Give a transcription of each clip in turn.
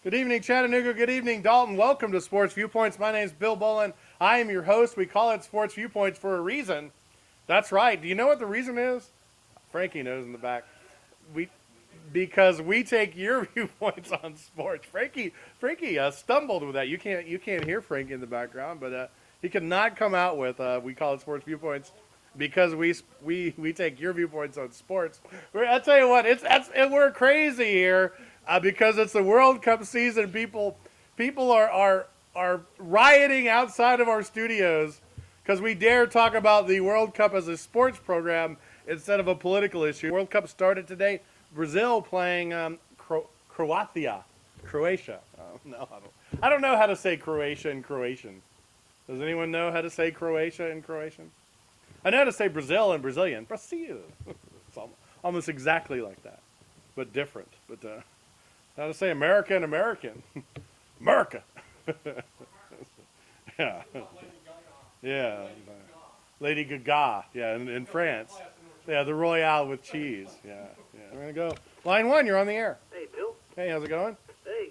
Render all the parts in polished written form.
Good evening, Chattanooga. Good evening, Dalton. Welcome to Sports Viewpoints. My name is Bill Bolen. I am your host. We call it Sports Viewpoints for a reason. That's right. Do you know what the reason is? Frankie knows in the back. Because we take your viewpoints on sports. Frankie stumbled with that. You can't hear Frankie in the background, but he could not come out with we call it Sports Viewpoints because we take your viewpoints on sports. I tell you what, we're crazy here because it's the World Cup season. People are rioting outside of our studios because we dare talk about the World Cup as a sports program instead of a political issue. World Cup started today. Brazil playing Croatia. No, I don't know how to say Croatia in Croatian. Does anyone know how to say Croatia in Croatian? I know how to say Brazil in Brazilian. Brazil. It's almost exactly like that, but different. But how to say America in American? America. Yeah. Yeah. Lady Gaga. Yeah, in France. Yeah, the Royale with cheese. Yeah. We're going to go. Line 1, you're on the air. Hey, Bill. Hey, how's it going? Hey.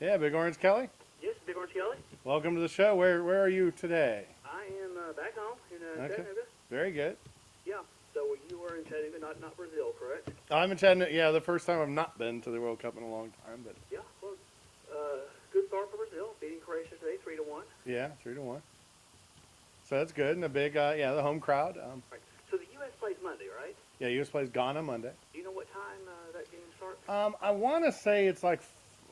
Yeah, Big Orange Kelly. Yes, Big Orange Kelly. Welcome to the show. Where are you today? I am back home in Chattanooga. Very good. Yeah. So you were in Chattanooga, not Brazil, correct? I'm in Chattanooga. Yeah, the first time I've not been to the World Cup in a long time, but Yeah. Well, good start for Brazil, beating Croatia today, 3-1. yeah, 3-1. So that's good, and a big the home crowd. Right. So the U.S. plays Monday, right? Yeah, U.S. plays Ghana Monday. Do you know what time that game starts? I want to say it's like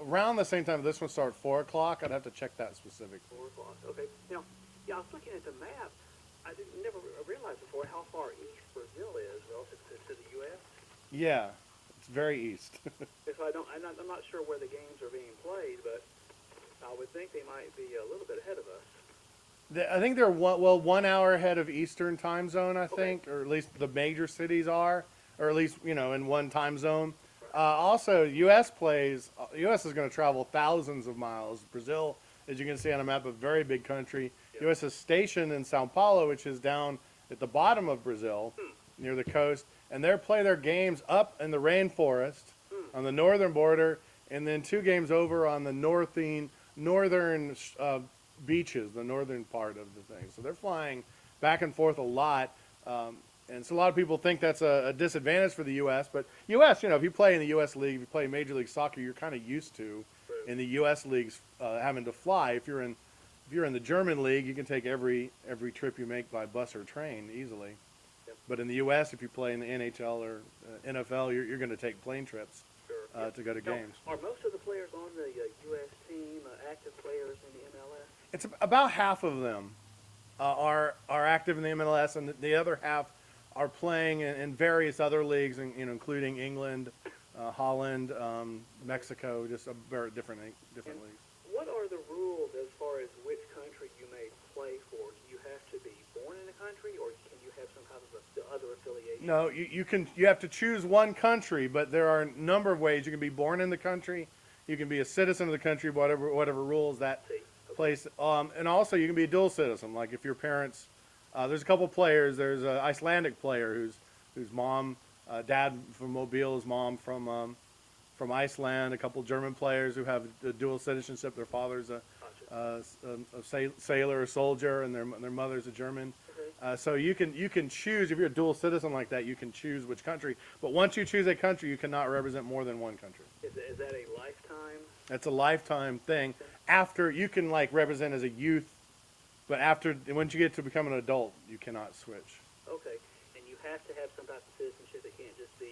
around the same time this one starts, 4 o'clock. I'd have to check that specific. 4 o'clock. Okay. Now, yeah, I was looking at the map. I didn't never realized before how far east Brazil is relative to the U.S. Yeah, it's very east. So I'm not sure where the games are being played, but I would think they might be a little bit ahead of us. I think they're 1 hour ahead of Eastern time zone, I think, Okay. or at least the major cities are, or at least, in one time zone. Also, U.S. is going to travel thousands of miles. Brazil, as you can see on a map, a very big country. Yeah. U.S. is stationed in Sao Paulo, which is down at the bottom of Brazil, near the coast, and they play their games up in the rainforest on the northern border, and then 2 games over on the northern beaches, the northern part of the thing. So they're flying back and forth a lot. And so a lot of people think that's a disadvantage for the U.S. But U.S., if you play in the U.S. league, if you play Major League Soccer, you're kind of used to in the U.S. leagues having to fly. If you're in the German league, you can take every trip you make by bus or train easily. Yep. But in the U.S., if you play in the NHL or NFL, you're going to take plane trips Sure. to go to games. Are most of the players on the U.S. team active players in the MLS? It's about half of them are active in the MLS, and the other half are playing in various other leagues, including England, Holland, Mexico, just different leagues. What are the rules as far as which country you may play for? Do you have to be born in a country, or can you have some kind of other affiliation? No, you have to choose one country, but there are a number of ways. You can be born in the country, you can be a citizen of the country, whatever rules that place, and also you can be a dual citizen. Like if your parents, there's a couple players. There's an Icelandic player whose mom, dad from Mobile, his mom from Iceland. A couple German players who have a dual citizenship. Their father's a sailor, a soldier, and their mother's a German. So you can choose, if you're a dual citizen like that, you can choose which country. But once you choose a country, you cannot represent more than one country. Is that a lifetime? That's a lifetime thing. After you can represent as a youth, but once you get to become an adult, you cannot switch. Okay, and you have to have some type of citizenship. It can't just be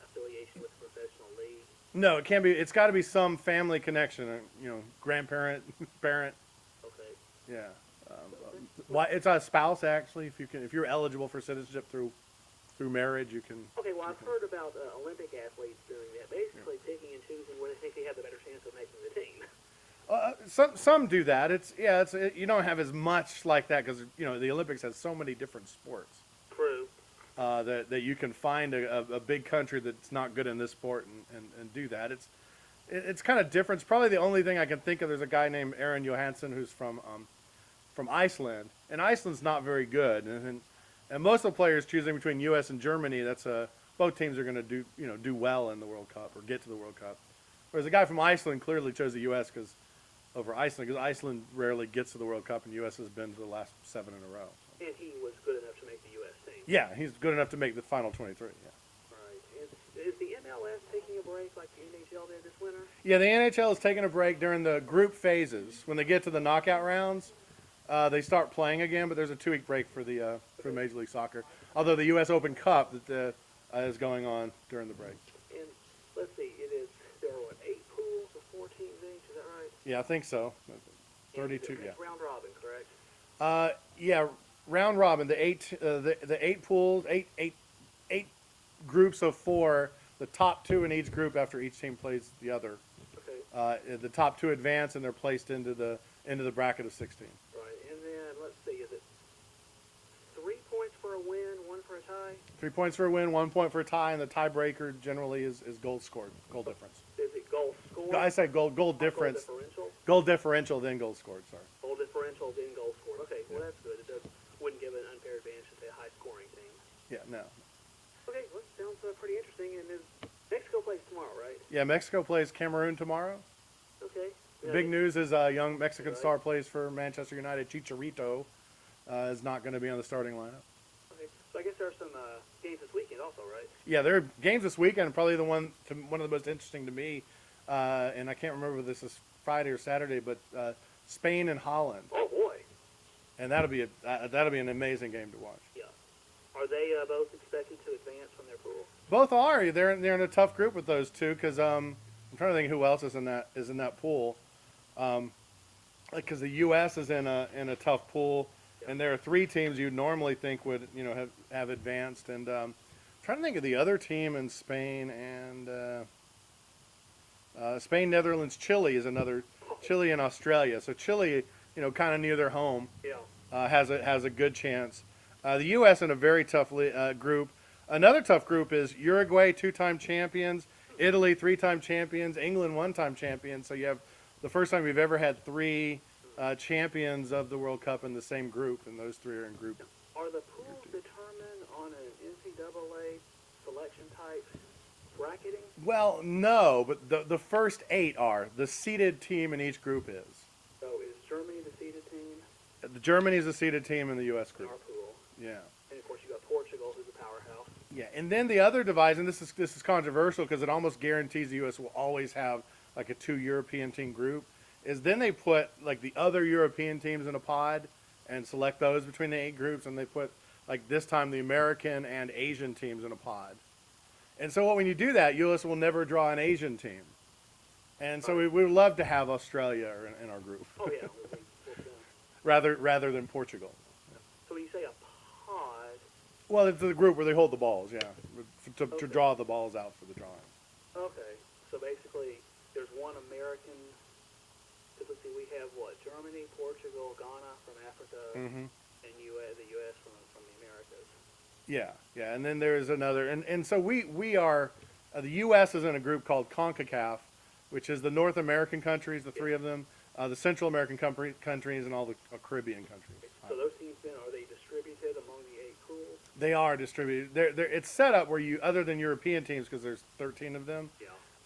affiliation with a professional league. No, it can't be. It's got to be some family connection. Grandparent, parent. Okay. Yeah. It's a spouse actually. If you're eligible for citizenship through marriage, you can. Okay. Well, I've heard about Olympic athletes doing that. Basically, picking and choosing where they think they have the better chance of making the team. Some do that. You don't have as much like that because the Olympics has so many different sports. True. That you can find a big country that's not good in this sport and do that. It's kind of different. It's probably the only thing I can think of. There's a guy named Aaron Johansson who's from Iceland, and Iceland's not very good. And most of the players choosing between U.S. and Germany, both teams are going to do well in the World Cup or get to the World Cup. Whereas the guy from Iceland clearly chose the U.S. over Iceland, because Iceland rarely gets to the World Cup, and the U.S. has been to the last 7 in a row. And he was good enough to make the U.S. team. Yeah, he's good enough to make the final 23. Yeah. Right. Is the MLS taking a break like the NHL did this winter? Yeah, the NHL is taking a break during the group phases. When they get to the knockout rounds, they start playing again, but there's a 2-week break for Major League Soccer. Although the U.S. Open Cup that is going on during the break. And let's see, there are 8 pools of 4 teams each, is that right? Yeah, I think so. 32, yeah. Round robin, correct? Yeah, round robin. The 8 pools, eight groups of 4. The top 2 in each group after each team plays the other. Okay. The top 2 advance, and they're placed into the bracket of 16. Right, and then let's see, is it 3 points for a win, 1 for a tie? 3 points for a win, 1 point for a tie, and the tiebreaker generally is goals scored, goal difference. Is it goal scored? I said goal difference. Goal differential? Goal differential, then goals scored. Sorry. Goal differential, then goal scored. Okay, well that's good. It wouldn't give an unfair advantage to say a high-scoring team. Yeah, no. Okay, well, sounds pretty interesting. And Mexico plays tomorrow, right? Yeah, Mexico plays Cameroon tomorrow. Okay. The big news is young Mexican star plays for Manchester United. Chicharito is not going to be on the starting lineup. Okay, so I guess there are some games this weekend also, right? Yeah, there are games this weekend. Probably one of the most interesting to me, and I can't remember if this is Friday or Saturday, but Spain and Holland. Oh boy. And that'll be an amazing game to watch. Yeah. Are they both expected to advance from their pool? Both are. They're in a tough group with those two because I'm trying to think who else is in that pool. Because the U.S. is in a tough pool, and there are 3 teams you'd normally think would have advanced. And trying to think of the other team in Spain and Spain, Netherlands, Chile is another. Chile and Australia. So Chile, kind of near their home, has a good chance. The U.S. in a very tough group. Another tough group is Uruguay, 2-time champions, Italy, 3-time champions, England, 1-time champions. So you have the first time we've ever had 3 champions of the World Cup in the same group, and those 3 are in group. Are the pools determined on an NCAA selection type bracketing? Well, no, but the first 8 are. The seeded team in each group is. So is Germany the seeded team? Germany is the seeded team in the U.S. In group. our pool. Yeah. And of course you got Portugal, who's a powerhouse. Yeah, and then the other division, this is controversial because it almost guarantees the U.S. will always have like a 2 European team group, is then they put like the other European teams in a pod and select those between the 8 groups, and they put like this time the American and Asian teams in a pod. And so when you do that, U.S. will never draw an Asian team. And so we would love to have Australia in our group. Oh yeah. rather than Portugal. So when you say a pod. Well, it's the group where they hold the balls, yeah, to draw the balls out for the drawing. Okay, so basically there's one American. Let's see, we have what? Germany, Portugal, Ghana from Africa, and the U.S. from the Americas. Yeah, and then there's another, and so we are, the U.S. is in a group called CONCACAF, which is the North American countries, the 3 of them, the Central American countries, and all the Caribbean countries. So those teams then, are they distributed among the 8 pools? They are distributed. It's set up where you, other than European teams, because there's 13 of them,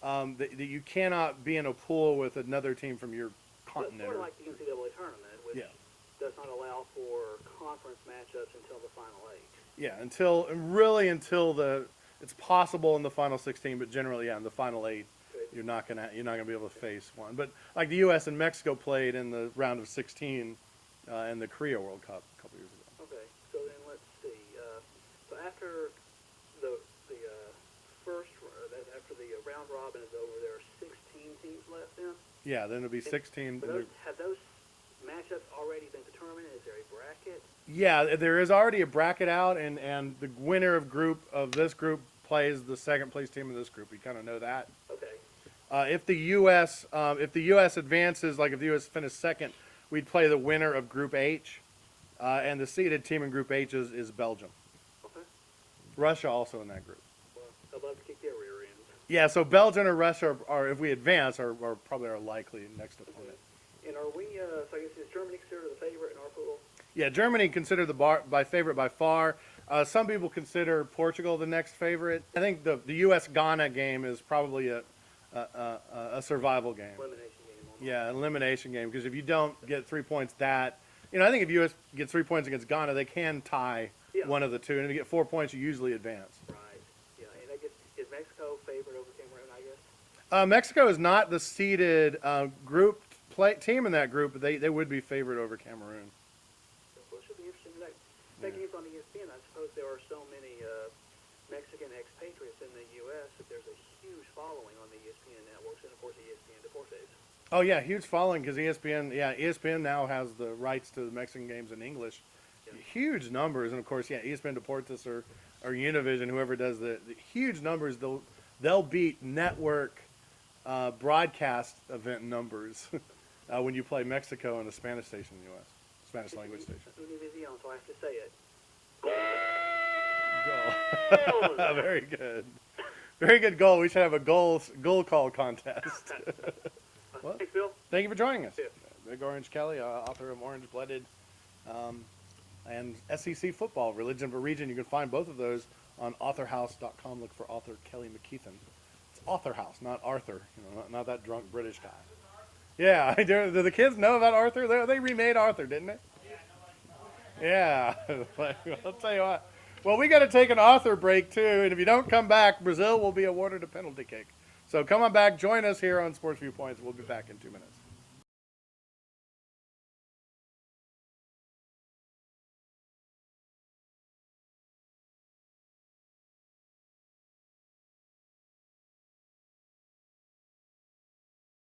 that you cannot be in a pool with another team from your continent. Sort of like the NCAA tournament, which does not allow for conference matchups until the final 8. Yeah, until it's possible in the final 16, but generally, in the final 8, you're not gonna be able to face one. But like the U.S. and Mexico played in the round of 16 in the Korea World Cup a couple years ago. Okay, so then let's see. So after the round robin is over, there are 16 teams left then. Yeah, then it'll be 16. Have those matchups already been determined? Is there a bracket? Yeah, there is already a bracket out, and the winner of this group plays the second place team in this group. You kind of know that. Okay. If the U.S. Advances, like if the U.S. finished second, we'd play the winner of Group H, and the seeded team in Group H is Belgium. Okay. Russia also in that group. Well, I'd love to kick their rear ends. Yeah, so Belgium or Russia are if we advance, are probably our likely next opponent. And are we? So I guess is Germany considered the favorite in our pool? Yeah, Germany considered by favorite by far. Some people consider Portugal the next favorite. I think the U.S. Ghana game is probably a survival game. Elimination game. Almost. Yeah, elimination game. Because if you don't get 3 points, I think if U.S. gets 3 points against Ghana, they can tie one of the two, and if you get 4 points, you usually advance. Right. Yeah, and I guess is Mexico favored over Cameroon? I guess. Mexico is not the seeded team in that group, but they would be favored over Cameroon. Well, it should be interesting. Taking it on ESPN, I suppose there are so many Mexican expatriates in the U.S. that there's a huge following on the ESPN networks and, of course, ESPN Deportes. Oh, yeah, huge following because ESPN now has the rights to the Mexican games in English. Yeah. Huge numbers. And, of course, ESPN Deportes or Univision, whoever does the huge numbers, they'll beat network broadcast event numbers when you play Mexico and a Spanish station in the U.S., Spanish language station. Univision, so I have to say it. Goal. Very good. Very good goal. We should have a goal call contest. Well, thanks, Bill. Thank you for joining us. Yeah. Big Orange Kelly, author of Orange Blooded and SEC Football, Religion of a Region. You can find both of those on authorhouse.com. Look for author Kelly McKeithen. It's Author House, not Arthur. Not that drunk British guy. Yeah, do the kids know about Arthur? They remade Arthur, didn't they? Yeah. I'll tell you what. Well, we got to take an author break, too, and if you don't come back, Brazil will be awarded a penalty kick. So come on back, join us here on Sports Viewpoints. We'll be back in 2 minutes.